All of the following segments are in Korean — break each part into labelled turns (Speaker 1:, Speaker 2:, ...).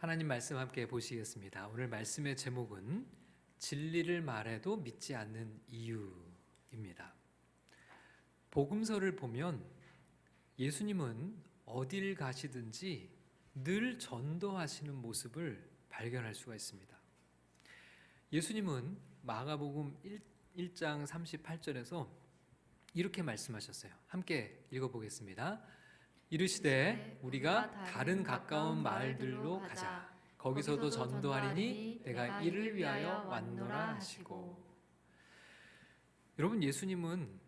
Speaker 1: 하나님 말씀 함께 보시겠습니다. 오늘 말씀의 제목은 진리를 말해도 믿지 않는 이유입니다. 복음서를 보면 예수님은 어딜 가시든지 늘 전도하시는 모습을 발견할 수가 있습니다. 예수님은 마가복음 1장 38절에서 이렇게 말씀하셨어요. 함께 읽어보겠습니다. 이르시되 우리가 다른 가까운 마을들로 가자. 거기서도 전도하리니 내가 이를 위하여 왔노라 하시고. 여러분, 예수님은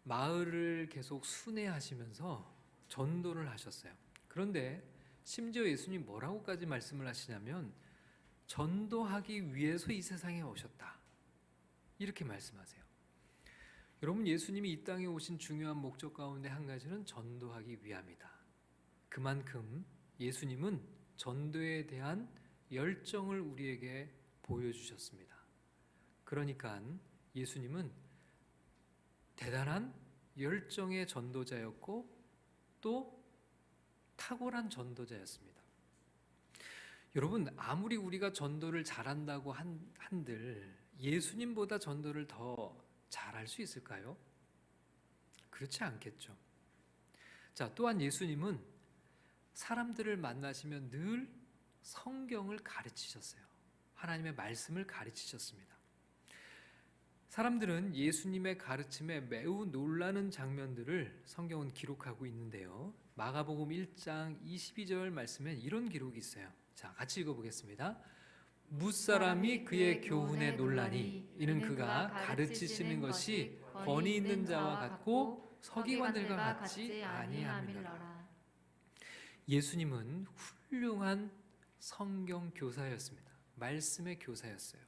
Speaker 1: 마을을 계속 순회하시면서 전도를 하셨어요. 그런데 심지어 예수님 뭐라고까지 말씀을 하시냐면 전도하기 위해서 이 세상에 오셨다, 이렇게 말씀하세요. 여러분, 예수님이 이 땅에 오신 중요한 목적 가운데 한 가지는 전도하기 위함이다. 그만큼 예수님은 전도에 대한 열정을 우리에게 보여주셨습니다. 그러니까 예수님은 대단한 열정의 전도자였고 또 탁월한 전도자였습니다. 여러분, 아무리 우리가 전도를 잘한다고 한들 예수님보다 전도를 더 잘할 수 있을까요? 그렇지 않겠죠. 자, 또한 예수님은 사람들을 만나시면 늘 성경을 가르치셨어요. 하나님의 말씀을 가르치셨습니다. 사람들은 예수님의 가르침에 매우 놀라는 장면들을 성경은 기록하고 있는데요. 마가복음 1장 22절 말씀에 이런 기록이 있어요. 자, 같이 읽어보겠습니다. 무사람이 그의 교훈에 놀라니 이는 그가 가르치시는 것이 권위 있는 자와 같고 서기관들과 같지 아니함이라. 예수님은 훌륭한 성경 교사였습니다. 말씀의 교사였어요.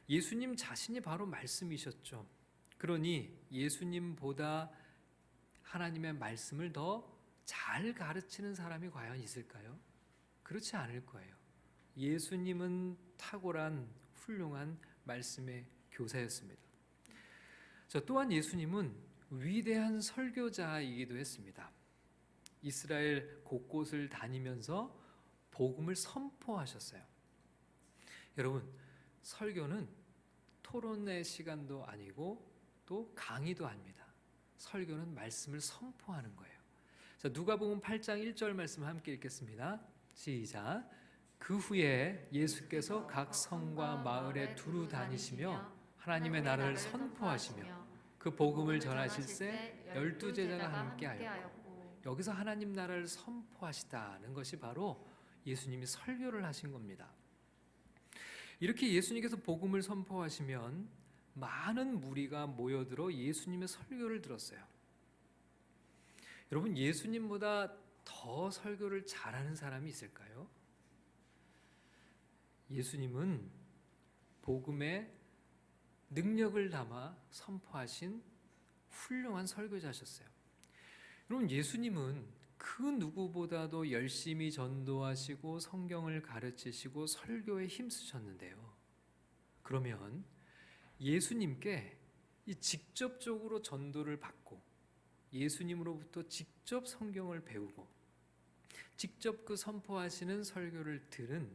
Speaker 1: 예수님 자신이 바로 말씀이셨죠. 그러니 예수님보다 하나님의 말씀을 더 잘 가르치는 사람이 과연 있을까요? 그렇지 않을 거예요. 예수님은 탁월한 훌륭한 말씀의 교사였습니다. 또한 예수님은 위대한 설교자이기도 했습니다. 이스라엘 곳곳을 다니면서 복음을 선포하셨어요. 여러분, 설교는 토론의 시간도 아니고 또 강의도 아닙니다. 설교는 말씀을 선포하는 거예요. 자, 누가복음 8장 1절 말씀 함께 읽겠습니다. 시작. 그 후에 예수께서 각 성과 마을에 두루 다니시며 하나님의 나라를 선포하시며 그 복음을 전하실새 12제자가 함께하였고. 여기서 하나님 나라를 선포하시다는 것이 바로 예수님이 설교를 하신 겁니다. 이렇게 예수님께서 복음을 선포하시면 많은 무리가 모여들어 예수님의 설교를 들었어요. 여러분, 예수님보다 더 설교를 잘하는 사람이 있을까요? 예수님은 복음에 능력을 담아 선포하신 훌륭한 설교자셨어요. 여러분, 예수님은 그 누구보다도 열심히 전도하시고 성경을 가르치시고 설교에 힘쓰셨는데요. 그러면 예수님께 이 직접적으로 전도를 받고 예수님으로부터 직접 성경을 배우고 직접 그 선포하시는 설교를 들은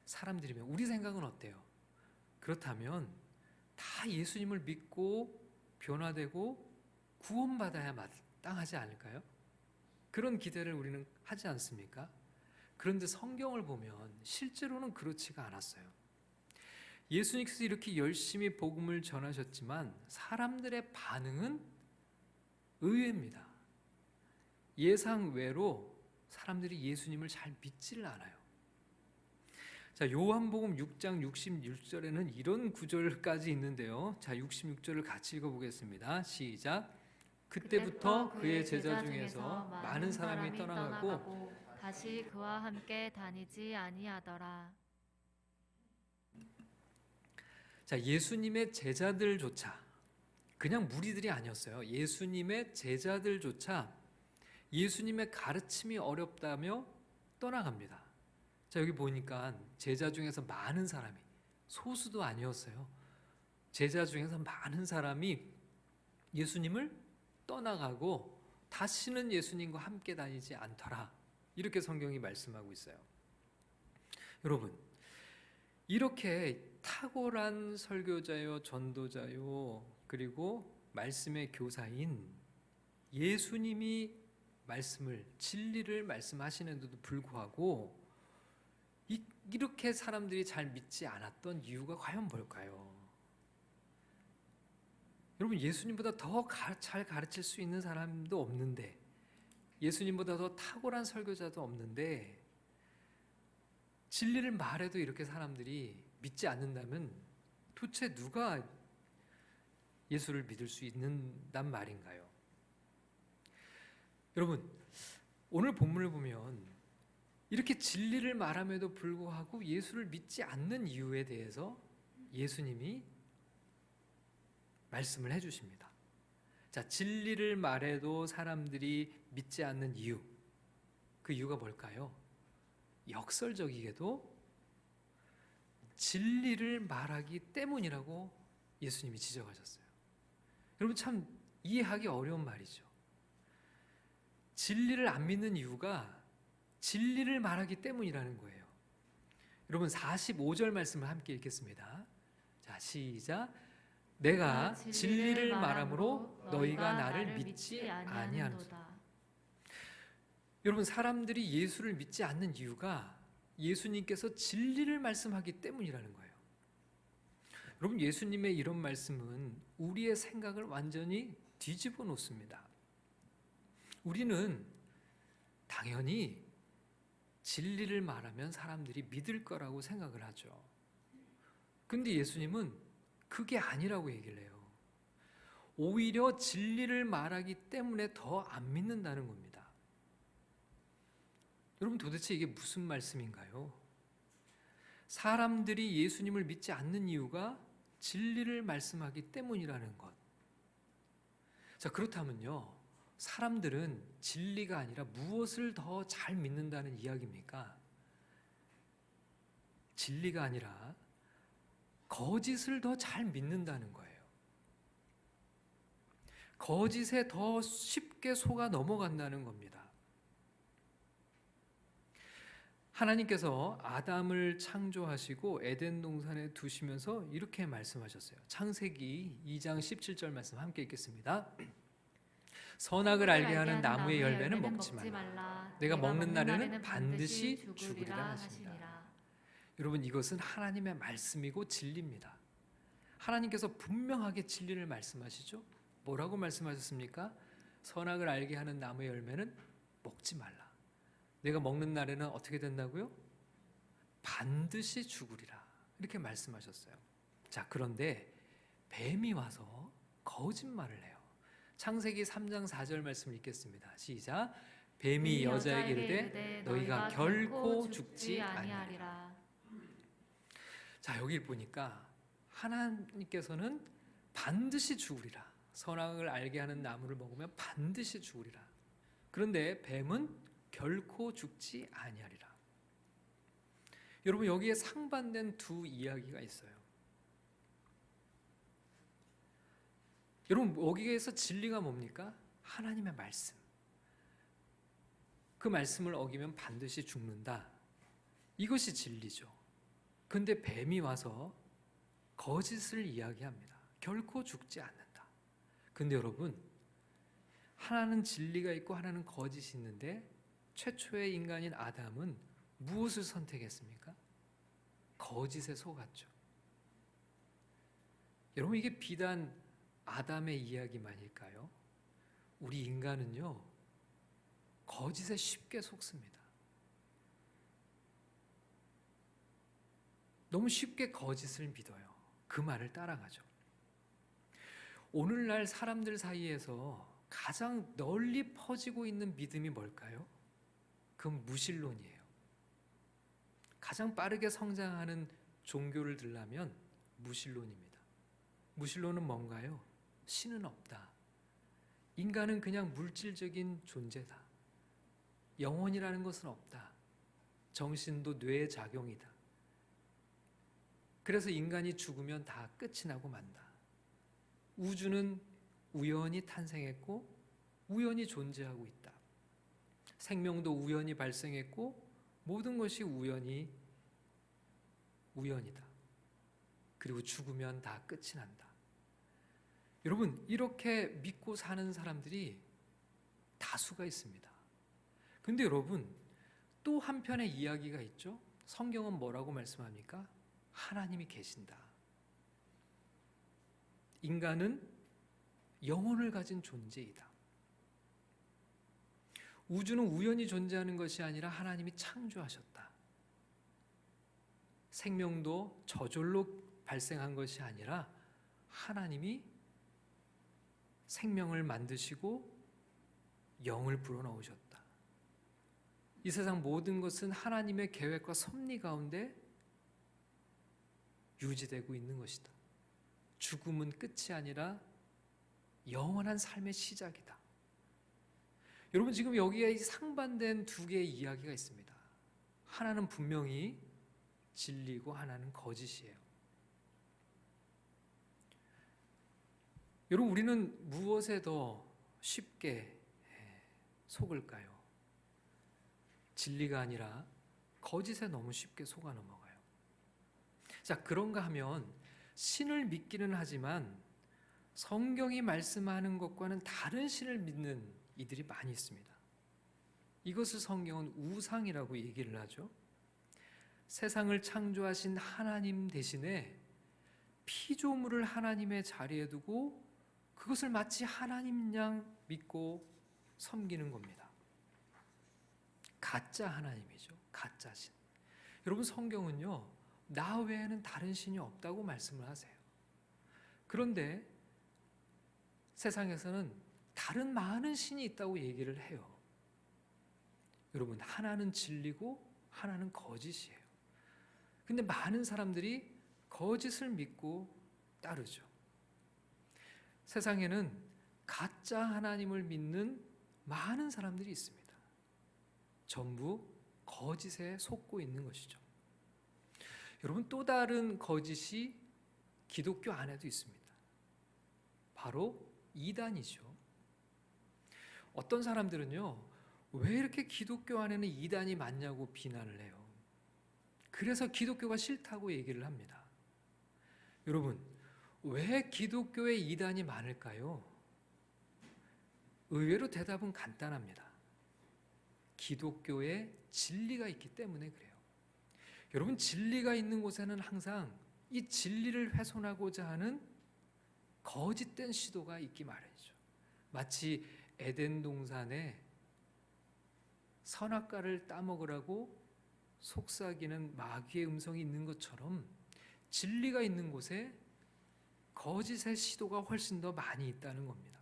Speaker 1: 사람들이면 우리 생각은 어때요? 그렇다면 다 예수님을 믿고 변화되고 구원받아야 마땅하지 않을까요? 그런 기대를 우리는 하지 않습니까? 그런데 성경을 보면 실제로는 그렇지가 않았어요. 예수님께서 이렇게 열심히 복음을 전하셨지만 사람들의 반응은 의외입니다. 예상 외로 사람들이 예수님을 잘 믿지를 않아요. 자, 요한복음 6장 66절에는 이런 구절까지 있는데요. 자, 66절을 같이 읽어보겠습니다. 시작. 그때부터 그의 제자 중에서 많은 사람이 떠나가고
Speaker 2: 다시 그와 함께 다니지 아니하더라.
Speaker 1: 자, 예수님의 제자들조차 그냥 무리들이 아니었어요. 예수님의 제자들조차 예수님의 가르침이 어렵다며 떠나갑니다. 자, 여기 보니까 제자 중에서 많은 사람이, 소수도 아니었어요. 제자 중에서 많은 사람이 예수님을 떠나가고 다시는 예수님과 함께 다니지 않더라, 이렇게 성경이 말씀하고 있어요. 여러분, 이렇게 탁월한 설교자요, 전도자요, 그리고 말씀의 교사인 예수님이 말씀을, 진리를 말씀하시는데도 불구하고 이렇게 사람들이 잘 믿지 않았던 이유가 과연 뭘까요? 여러분, 예수님보다 더 잘 가르칠 수 있는 사람도 없는데, 예수님보다 더 탁월한 설교자도 없는데, 진리를 말해도 이렇게 사람들이 믿지 않는다면 도대체 누가 예수를 믿을 수 있는단 말인가요? 여러분, 오늘 본문을 보면 이렇게 진리를 말함에도 불구하고 예수를 믿지 않는 이유에 대해서 예수님이 말씀을 해주십니다. 자, 진리를 말해도 사람들이 믿지 않는 이유, 그 이유가 뭘까요? 역설적이게도 진리를 말하기 때문이라고 예수님이 지적하셨어요. 여러분, 참 이해하기 어려운 말이죠. 진리를 안 믿는 이유가 진리를 말하기 때문이라는 거예요. 여러분, 45절 말씀을 함께 읽겠습니다. 자, 시작. 내가 진리를 말함으로 너희가 나를 믿지 아니하는도다. 여러분, 사람들이 예수를 믿지 않는 이유가 예수님께서 진리를 말씀하기 때문이라는 거예요. 여러분, 예수님의 이런 말씀은 우리의 생각을 완전히 뒤집어 놓습니다. 우리는 당연히 진리를 말하면 사람들이 믿을 거라고 생각을 하죠. 근데 예수님은 그게 아니라고 얘기를 해요. 오히려 진리를 말하기 때문에 더 안 믿는다는 겁니다. 여러분, 도대체 이게 무슨 말씀인가요? 사람들이 예수님을 믿지 않는 이유가 진리를 말씀하기 때문이라는 것. 자, 그렇다면요, 사람들은 진리가 아니라 무엇을 더 잘 믿는다는 이야기입니까? 진리가 아니라 거짓을 더 잘 믿는다는 거예요. 거짓에 더 쉽게 속아 넘어간다는 겁니다. 하나님께서 아담을 창조하시고 에덴 동산에 두시면서 이렇게 말씀하셨어요. 창세기 2장 17절 말씀 함께 읽겠습니다. 선악을 알게 하는 나무의 열매는 먹지 말라. 내가 먹는 날에는 반드시 죽으리라 하시니라. 여러분, 이것은 하나님의 말씀이고 진리입니다. 하나님께서 분명하게 진리를 말씀하시죠. 뭐라고 말씀하셨습니까? 선악을 알게 하는 나무의 열매는 먹지 말라. 내가 먹는 날에는 어떻게 된다고요? 반드시 죽으리라. 이렇게 말씀하셨어요. 자, 그런데 뱀이 와서 거짓말을 해요. 창세기 3장 4절 말씀을 읽겠습니다. 시작. 뱀이 여자에게 이르되 너희가 결코 죽지 아니하리라. 자, 여기 보니까 하나님께서는 반드시 죽으리라. 선악을 알게 하는 나무를 먹으면 반드시 죽으리라. 그런데 뱀은 결코 죽지 아니하리라. 여러분, 여기에 상반된 두 이야기가 있어요. 여러분, 여기에서 진리가 뭡니까? 하나님의 말씀. 그 말씀을 어기면 반드시 죽는다. 이것이 진리죠. 근데 뱀이 와서 거짓을 이야기합니다. 결코 죽지 않는다. 근데 여러분, 하나는 진리가 있고 하나는 거짓이 있는데 최초의 인간인 아담은 무엇을 선택했습니까? 거짓에 속았죠. 여러분, 이게 비단 아담의 이야기만일까요? 우리 인간은요, 거짓에 쉽게 속습니다. 너무 쉽게 거짓을 믿어요. 그 말을 따라가죠. 오늘날 사람들 사이에서 가장 널리 퍼지고 있는 믿음이 뭘까요? 그건 무신론이에요. 가장 빠르게 성장하는 종교를 들라면 무신론입니다. 무신론은 뭔가요? 신은 없다. 인간은 그냥 물질적인 존재다. 영혼이라는 것은 없다. 정신도 뇌의 작용이다. 그래서 인간이 죽으면 다 끝이 나고 만다. 우주는 우연히 탄생했고 우연히 존재하고 있다. 생명도 우연히 발생했고 모든 것이 우연히 우연이다. 그리고 죽으면 다 끝이 난다. 여러분, 이렇게 믿고 사는 사람들이 다수가 있습니다. 근데 여러분, 또 한편의 이야기가 있죠. 성경은 뭐라고 말씀합니까? 하나님이 계신다. 인간은 영혼을 가진 존재이다. 우주는 우연히 존재하는 것이 아니라 하나님이 창조하셨다. 생명도 저절로 발생한 것이 아니라 하나님이 생명을 만드시고 영을 불어넣으셨다. 이 세상 모든 것은 하나님의 계획과 섭리 가운데 유지되고 있는 것이다. 죽음은 끝이 아니라 영원한 삶의 시작이다. 여러분, 지금 여기에 상반된 두 개의 이야기가 있습니다. 하나는 분명히 진리고 하나는 거짓이에요. 여러분, 우리는 무엇에 더 쉽게 속을까요? 진리가 아니라 거짓에 너무 쉽게 속아 넘어가요. 자, 그런가 하면 신을 믿기는 하지만 성경이 말씀하는 것과는 다른 신을 믿는 이들이 많이 있습니다. 이것을 성경은 우상이라고 얘기를 하죠. 세상을 창조하신 하나님 대신에 피조물을 하나님의 자리에 두고 그것을 마치 하나님 양 믿고 섬기는 겁니다. 가짜 하나님이죠. 가짜 신. 여러분, 성경은요, 나 외에는 다른 신이 없다고 말씀을 하세요. 그런데 세상에서는 다른 많은 신이 있다고 얘기를 해요. 여러분, 하나는 진리고 하나는 거짓이에요. 근데 많은 사람들이 거짓을 믿고 따르죠. 세상에는 가짜 하나님을 믿는 많은 사람들이 있습니다. 전부 거짓에 속고 있는 것이죠. 여러분, 또 다른 거짓이 기독교 안에도 있습니다. 바로 이단이죠. 어떤 사람들은요, 왜 이렇게 기독교 안에는 이단이 많냐고 비난을 해요. 그래서 기독교가 싫다고 얘기를 합니다. 여러분, 왜 기독교에 이단이 많을까요? 의외로 대답은 간단합니다. 기독교에 진리가 있기 때문에 그래요. 여러분, 진리가 있는 곳에는 항상 이 진리를 훼손하고자 하는 거짓된 시도가 있기 마련이죠. 마치 에덴 동산에 선악과를 따먹으라고 속삭이는 마귀의 음성이 있는 것처럼 진리가 있는 곳에 거짓의 시도가 훨씬 더 많이 있다는 겁니다.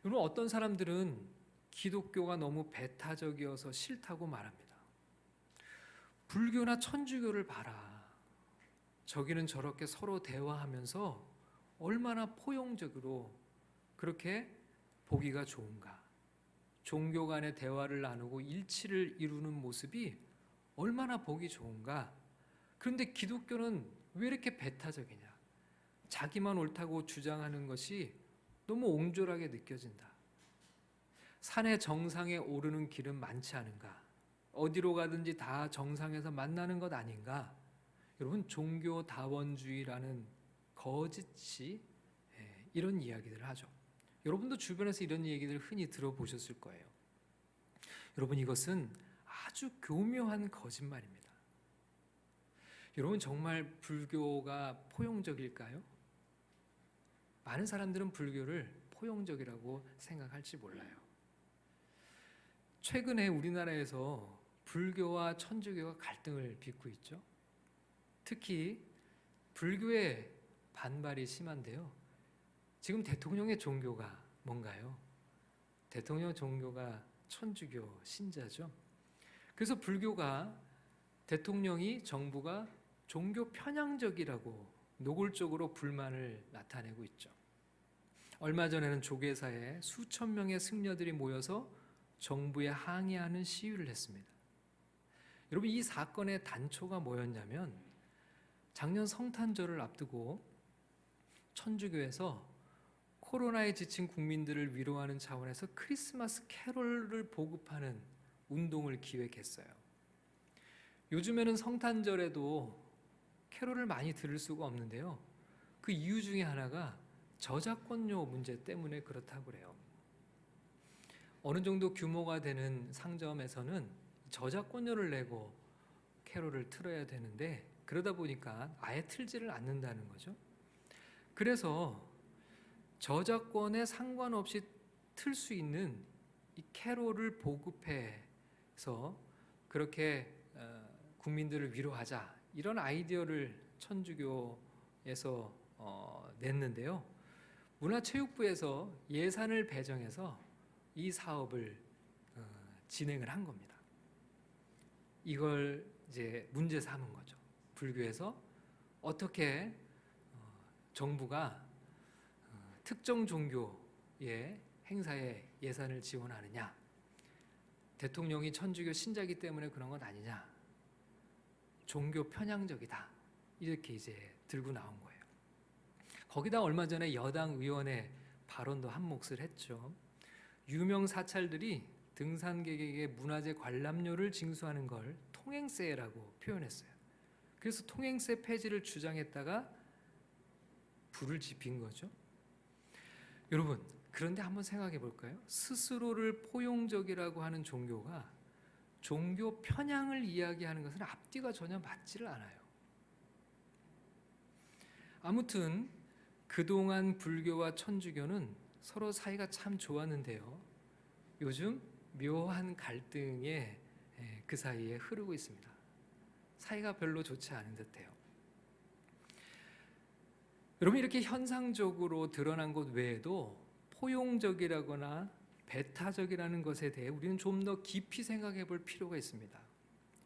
Speaker 1: 여러분, 어떤 사람들은 기독교가 너무 배타적이어서 싫다고 말합니다. 불교나 천주교를 봐라. 저기는 저렇게 서로 대화하면서 얼마나 포용적으로 그렇게 보기가 좋은가. 종교 간의 대화를 나누고 일치를 이루는 모습이 얼마나 보기 좋은가. 그런데 기독교는 왜 이렇게 배타적이냐. 자기만 옳다고 주장하는 것이 너무 옹졸하게 느껴진다. 산의 정상에 오르는 길은 많지 않은가. 어디로 가든지 다 정상에서 만나는 것 아닌가. 여러분, 종교다원주의라는 거짓이 이런 이야기들을 하죠. 여러분도 주변에서 이런 얘기들을 흔히 들어보셨을 거예요. 여러분, 이것은 아주 교묘한 거짓말입니다. 여러분, 정말 불교가 포용적일까요? 많은 사람들은 불교를 포용적이라고 생각할지 몰라요. 최근에 우리나라에서 불교와 천주교가 갈등을 빚고 있죠. 특히 불교의 반발이 심한데요. 지금 대통령의 종교가 뭔가요? 대통령 종교가 천주교 신자죠. 그래서 불교가 대통령이 정부가 종교 편향적이라고 노골적으로 불만을 나타내고 있죠. 얼마 전에는 조계사에 수천 명의 승려들이 모여서 정부에 항의하는 시위를 했습니다. 여러분, 이 사건의 단초가 뭐였냐면 작년 성탄절을 앞두고 천주교에서 코로나에 지친 국민들을 위로하는 차원에서 크리스마스 캐롤을 보급하는 운동을 기획했어요. 요즘에는 성탄절에도 캐롤을 많이 들을 수가 없는데요. 그 이유 중에 하나가 저작권료 문제 때문에 그렇다고 그래요. 어느 정도 규모가 되는 상점에서는 저작권료를 내고 캐롤을 틀어야 되는데 그러다 보니까 아예 틀지를 않는다는 거죠. 그래서 저작권에 상관없이 틀 수 있는 이 캐롤을 보급해서 그렇게 국민들을 위로하자, 이런 아이디어를 천주교에서 냈는데요. 문화체육부에서 예산을 배정해서 이 사업을 진행을 한 겁니다. 이걸 이제 문제 삼은 거죠. 불교에서 어떻게 정부가 특정 종교의 행사에 예산을 지원하느냐, 대통령이 천주교 신자이기 때문에 그런 건 아니냐, 종교 편향적이다, 이렇게 이제 들고 나온 거예요. 거기다 얼마 전에 여당 의원의 발언도 한 몫을 했죠. 유명 사찰들이 등산객에게 문화재 관람료를 징수하는 걸 통행세라고 표현했어요. 그래서 통행세 폐지를 주장했다가 불을 지핀 거죠. 여러분, 그런데 한번 생각해 볼까요? 스스로를 포용적이라고 하는 종교가 종교 편향을 이야기하는 것은 앞뒤가 전혀 맞지를 않아요. 아무튼 그동안 불교와 천주교는 서로 사이가 참 좋았는데요. 요즘 묘한 갈등에 그 사이에 흐르고 있습니다. 사이가 별로 좋지 않은 듯해요. 여러분, 이렇게 현상적으로 드러난 것 외에도 포용적이라거나 배타적이라는 것에 대해 우리는 좀 더 깊이 생각해 볼 필요가 있습니다.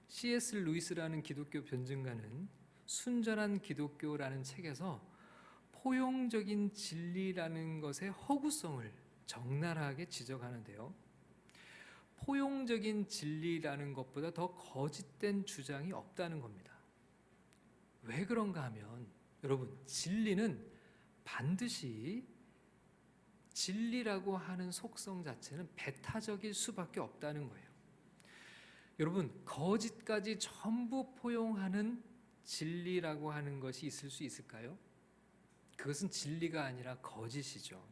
Speaker 1: C.S. 루이스라는 기독교 변증가는 순전한 기독교라는 책에서 포용적인 진리라는 것의 허구성을 적나라하게 지적하는데요. 포용적인 진리라는 것보다 더 거짓된 주장이 없다는 겁니다. 왜 그런가 하면 여러분, 진리는 반드시 진리라고 하는 속성 자체는 배타적일 수밖에 없다는 거예요. 여러분, 거짓까지 전부 포용하는 진리라고 하는 것이 있을 수 있을까요? 그것은 진리가 아니라 거짓이죠.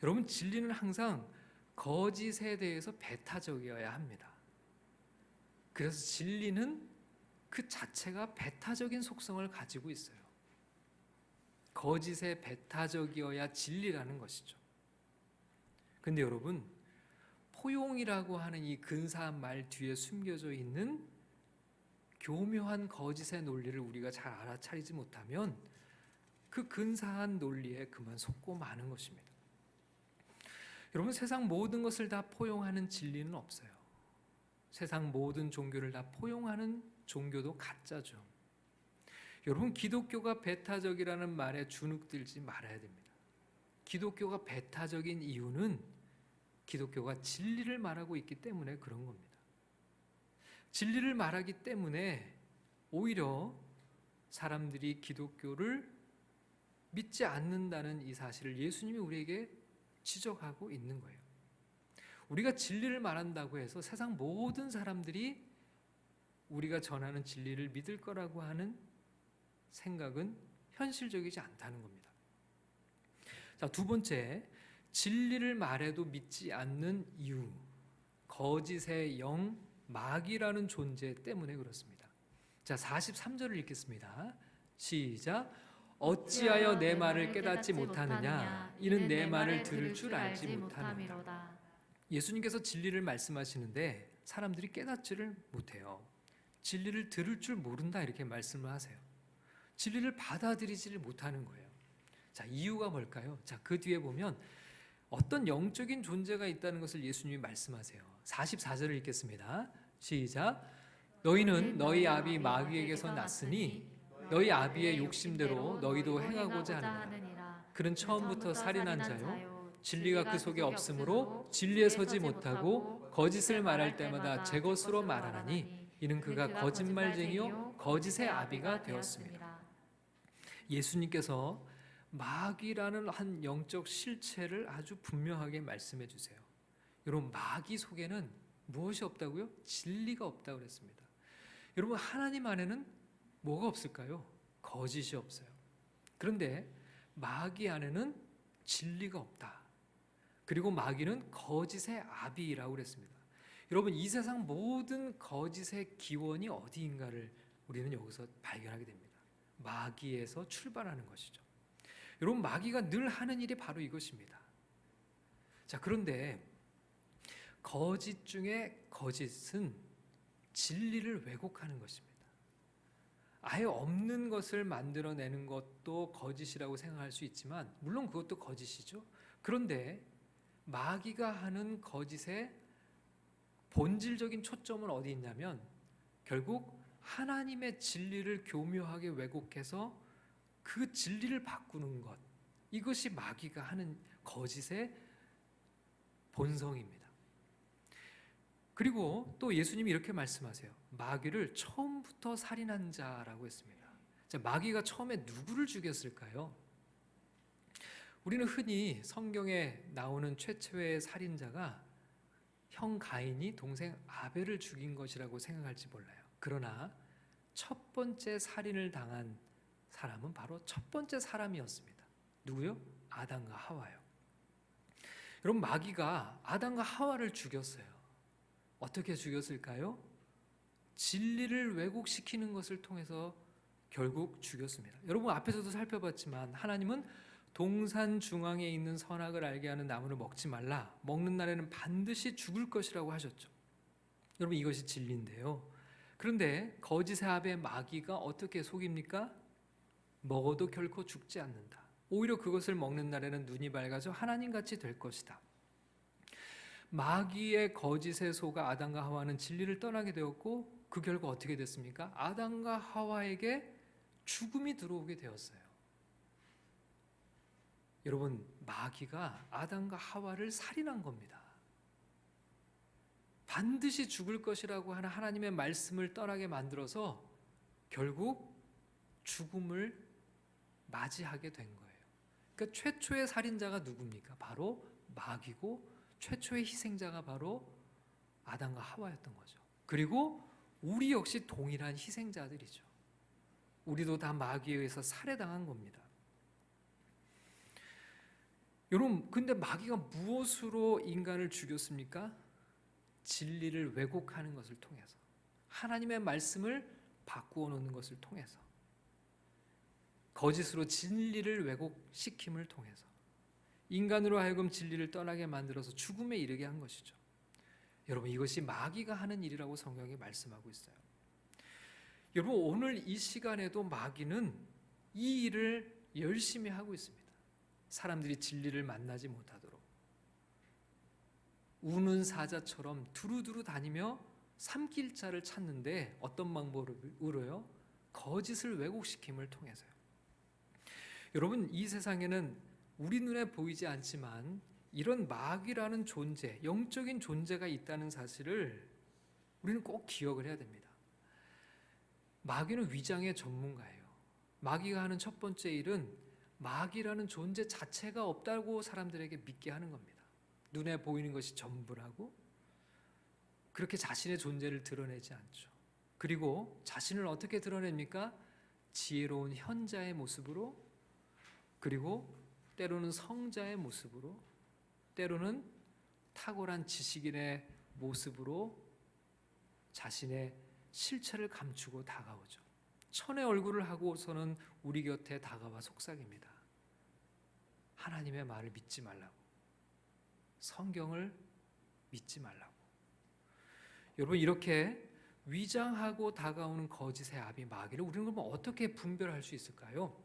Speaker 1: 여러분, 진리는 항상 거짓에 대해서 배타적이어야 합니다. 그래서 진리는 그 자체가 배타적인 속성을 가지고 있어요. 거짓에 배타적이어야 진리라는 것이죠. 근데 여러분, 포용이라고 하는 이 근사한 말 뒤에 숨겨져 있는 교묘한 거짓의 논리를 우리가 잘 알아차리지 못하면 그 근사한 논리에 그만 속고 마는 것입니다. 여러분, 세상 모든 것을 다 포용하는 진리는 없어요. 세상 모든 종교를 다 포용하는 종교도 가짜죠. 여러분, 기독교가 배타적이라는 말에 주눅들지 말아야 됩니다. 기독교가 배타적인 이유는 기독교가 진리를 말하고 있기 때문에 그런 겁니다. 진리를 말하기 때문에 오히려 사람들이 기독교를 믿지 않는다는 이 사실을 예수님이 우리에게 지적하고 있는 거예요. 우리가 진리를 말한다고 해서 세상 모든 사람들이 우리가 전하는 진리를 믿을 거라고 하는 생각은 현실적이지 않다는 겁니다. 자, 두 번째, 진리를 말해도 믿지 않는 이유, 거짓의 영, 마귀라는 존재 때문에 그렇습니다. 자, 43절을 읽겠습니다. 시작. 어찌하여 내 말을 깨닫지 못하느냐? 이는 내 말을 들을 줄 알지 못함이로다. 예수님께서 진리를 말씀하시는데 사람들이 깨닫지를 못해요. 진리를 들을 줄 모른다, 이렇게 말씀을 하세요. 진리를 받아들이지를 못하는 거예요. 자, 이유가 뭘까요? 자, 그 뒤에 보면 어떤 영적인 존재가 있다는 것을 예수님이 말씀하세요. 44절을 읽겠습니다. 시작. 너희는 너희 아비 마귀에게서 났으니 너희 아비의 욕심대로 너희도 행하고자 하느니라. 그는 처음부터 살인한 자요, 진리가 그 속에 없으므로 진리에 서지 못하고 거짓을 말할 때마다 제 것으로 말하나니 이는 그가 거짓말쟁이요 거짓의 아비가 되었습니다. 예수님께서 마귀라는 한 영적 실체를 아주 분명하게 말씀해 주세요. 여러분, 마귀 속에는 무엇이 없다고요? 진리가 없다고 그랬습니다. 여러분, 하나님 안에는 뭐가 없을까요? 거짓이 없어요. 그런데 마귀 안에는 진리가 없다. 그리고 마귀는 거짓의 아비라고 그랬습니다. 여러분, 이 세상 모든 거짓의 기원이 어디인가를 우리는 여기서 발견하게 됩니다. 마귀에서 출발하는 것이죠. 여러분, 마귀가 늘 하는 일이 바로 이것입니다. 자, 그런데 거짓 중에 거짓은 진리를 왜곡하는 것입니다. 아예 없는 것을 만들어내는 것도 거짓이라고 생각할 수 있지만, 물론 그것도 거짓이죠. 그런데 마귀가 하는 거짓의 본질적인 초점은 어디 있냐면, 결국 하나님의 진리를 교묘하게 왜곡해서 그 진리를 바꾸는 것, 이것이 마귀가 하는 거짓의 본성입니다. 그리고 또 예수님이 이렇게 말씀하세요. 마귀를 처음부터 살인한 자라고 했습니다. 자, 마귀가 처음에 누구를 죽였을까요? 우리는 흔히 성경에 나오는 최초의 살인자가 형 가인이 동생 아벨을 죽인 것이라고 생각할지 몰라요. 그러나 첫 번째 살인을 당한 사람은 바로 첫 번째 사람이었습니다. 누구요? 아담과 하와요. 여러분, 마귀가 아담과 하와를 죽였어요. 어떻게 죽였을까요? 진리를 왜곡시키는 것을 통해서 결국 죽였습니다. 여러분, 앞에서도 살펴봤지만 하나님은 동산 중앙에 있는 선악을 알게 하는 나무를 먹지 말라. 먹는 날에는 반드시 죽을 것이라고 하셨죠. 여러분, 이것이 진리인데요. 그런데 거짓의 아비 마귀가 어떻게 속입니까? 먹어도 결코 죽지 않는다. 오히려 그것을 먹는 날에는 눈이 밝아져 하나님같이 될 것이다. 마귀의 거짓에 속아 아담과 하와는 진리를 떠나게 되었고, 그 결과 어떻게 됐습니까? 아담과 하와에게 죽음이 들어오게 되었어요. 여러분, 마귀가 아담과 하와를 살인한 겁니다. 반드시 죽을 것이라고 하는 하나님의 말씀을 떠나게 만들어서 결국 죽음을 맞이하게 된 거예요. 그러니까 최초의 살인자가 누굽니까? 바로 마귀고, 최초의 희생자가 바로 아담과 하와였던 거죠. 그리고 우리 역시 동일한 희생자들이죠. 우리도 다 마귀에 의해서 살해당한 겁니다. 여러분, 근데 마귀가 무엇으로 인간을 죽였습니까? 진리를 왜곡하는 것을 통해서, 하나님의 말씀을 바꾸어 놓는 것을 통해서, 거짓으로 진리를 왜곡시킴을 통해서 인간으로 하여금 진리를 떠나게 만들어서 죽음에 이르게 한 것이죠. 여러분, 이것이 마귀가 하는 일이라고 성경이 말씀하고 있어요. 여러분, 오늘 이 시간에도 마귀는 이 일을 열심히 하고 있습니다. 사람들이 진리를 만나지 못하도록 우는 사자처럼 두루두루 다니며 삼킬 자를 찾는데, 어떤 방법으로요? 거짓을 왜곡시킴을 통해서요. 여러분, 이 세상에는 우리 눈에 보이지 않지만 이런 마귀라는 존재, 영적인 존재가 있다는 사실을 우리는 꼭 기억을 해야 됩니다. 마귀는 위장의 전문가예요. 마귀가 하는 첫 번째 일은 마귀라는 존재 자체가 없다고 사람들에게 믿게 하는 겁니다. 눈에 보이는 것이 전부라고 그렇게 자신의 존재를 드러내지 않죠. 그리고 자신을 어떻게 드러냅니까? 지혜로운 현자의 모습으로, 그리고 때로는 성자의 모습으로, 때로는 탁월한 지식인의 모습으로 자신의 실체를 감추고 다가오죠. 천의 얼굴을 하고서는 우리 곁에 다가와 속삭입니다. 하나님의 말을 믿지 말라고, 성경을 믿지 말라고. 여러분, 이렇게 위장하고 다가오는 거짓의 아비 마귀를 우리는 그러면 어떻게 분별할 수 있을까요?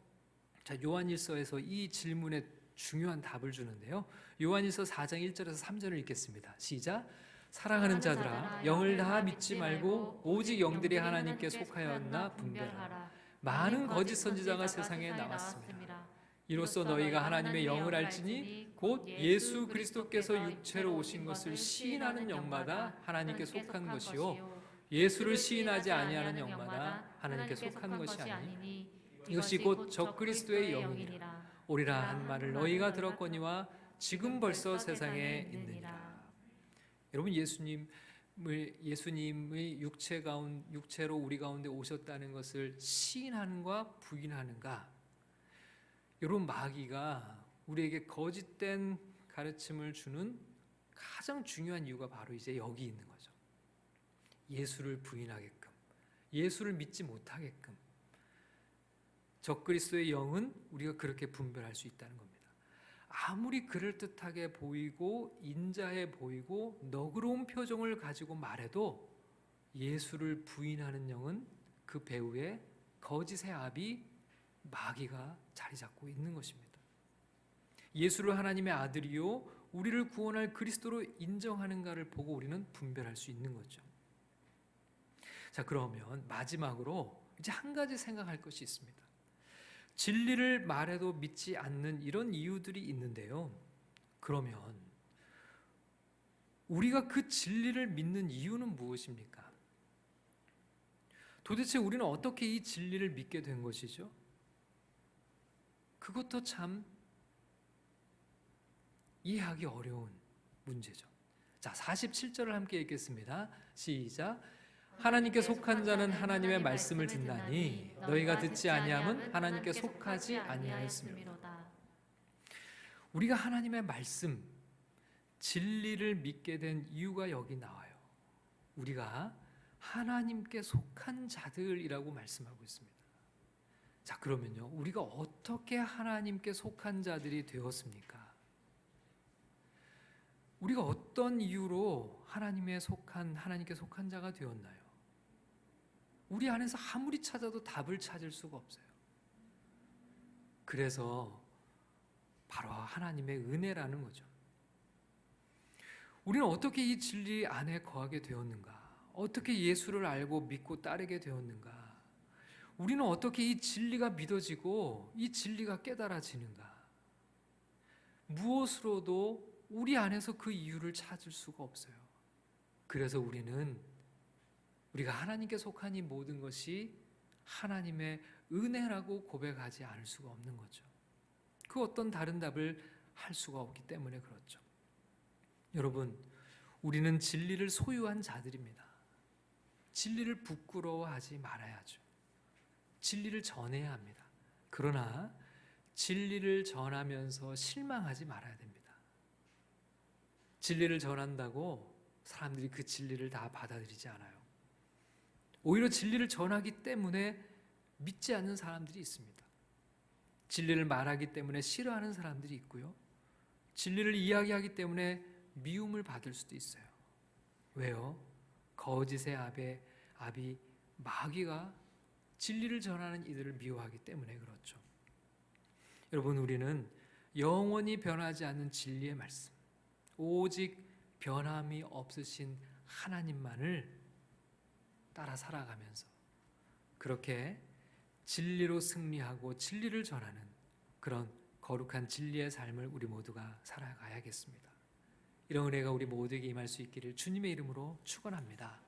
Speaker 1: 자, 요한일서에서 이 질문에 중요한 답을 주는데요. 요한일서 4장 1절에서 3절을 읽겠습니다. 시작. 사랑하는 자들아, 영을 다 믿지 말고 오직 영들이 하나님께 속하였나 분별하라. 많은 거짓 선지자가 세상에 나왔습니다. 이로써 너희가 하나님의 영을 알지니 곧 예수 그리스도께서 육체로 오신 것을 시인하는 영마다 하나님께 속한 것이요, 예수를 시인하지 아니하는 영마다 하나님께 속한 것이 아니니 이것이 곧 적그리스도의 영이니라. 오리라 한 말을 너희가 들었거니와 지금 벌써 세상에 있느니라. 여러분, 예수님 예수님의 육체로 우리 가운데 오셨다는 것을 시인하는가 부인하는가? 이런 마귀가 우리에게 거짓된 가르침을 주는 가장 중요한 이유가 바로 이제 여기 있는 거죠. 예수를 부인하게끔, 예수를 믿지 못하게끔. 적그리스도의 영은 우리가 그렇게 분별할 수 있다는 겁니다. 아무리 그럴듯하게 보이고 인자해 보이고 너그러운 표정을 가지고 말해도 예수를 부인하는 영은 그 배후에 거짓의 아비 마귀가 자리 잡고 있는 것입니다. 예수를 하나님의 아들이요 우리를 구원할 그리스도로 인정하는가를 보고 우리는 분별할 수 있는 거죠. 자, 그러면 마지막으로 이제 한 가지 생각할 것이 있습니다. 진리를 말해도 믿지 않는 이런 이유들이 있는데요. 그러면 우리가 그 진리를 믿는 이유는 무엇입니까? 도대체 우리는 어떻게 이 진리를 믿게 된 것이죠? 그것도 참 이해하기 어려운 문제죠. 자, 47절을 함께 읽겠습니다. 시작. 하나님께 속한 자는 하나님의 말씀을 듣나니 너희가 듣지 아니함은 하나님께 속하지 아니하였음이로다. 우리가 하나님의 말씀, 진리를 믿게 된 이유가 여기 나와요. 우리가 하나님께 속한 자들이라고 말씀하고 있습니다. 자, 그러면요, 우리가 어떻게 하나님께 속한 자들이 되었습니까? 우리가 어떤 이유로 하나님께 속한 자가 되었나요? 우리 안에서 아무리 찾아도 답을 찾을 수가 없어요. 그래서 바로 하나님의 은혜라는 거죠. 우리는 어떻게 이 진리 안에 거하게 되었는가? 어떻게 예수를 알고 믿고 따르게 되었는가? 우리는 어떻게 이 진리가 믿어지고 이 진리가 깨달아지는가? 무엇으로도 우리 안에서 그 이유를 찾을 수가 없어요. 그래서 우리가 하나님께 속한 이 모든 것이 하나님의 은혜라고 고백하지 않을 수가 없는 거죠. 그 어떤 다른 답을 할 수가 없기 때문에 그렇죠. 여러분, 우리는 진리를 소유한 자들입니다. 진리를 부끄러워하지 말아야죠. 진리를 전해야 합니다. 그러나 진리를 전하면서 실망하지 말아야 됩니다. 진리를 전한다고 사람들이 그 진리를 다 받아들이지 않아요. 오히려 진리를 전하기 때문에 믿지 않는 사람들이 있습니다. 진리를 말하기 때문에 싫어하는 사람들이 있고요. 진리를 이야기하기 때문에 미움을 받을 수도 있어요. 왜요? 거짓의 아비 마귀가 진리를 전하는 이들을 미워하기 때문에 그렇죠. 여러분, 우리는 영원히 변하지 않는 진리의 말씀, 오직 변함이 없으신 하나님만을 따라 살아가면서 그렇게 진리로 승리하고 진리를 전하는 그런 거룩한 진리의 삶을 우리 모두가 살아가야겠습니다. 이런 은혜가 우리 모두에게 임할 수 있기를 주님의 이름으로 축원합니다.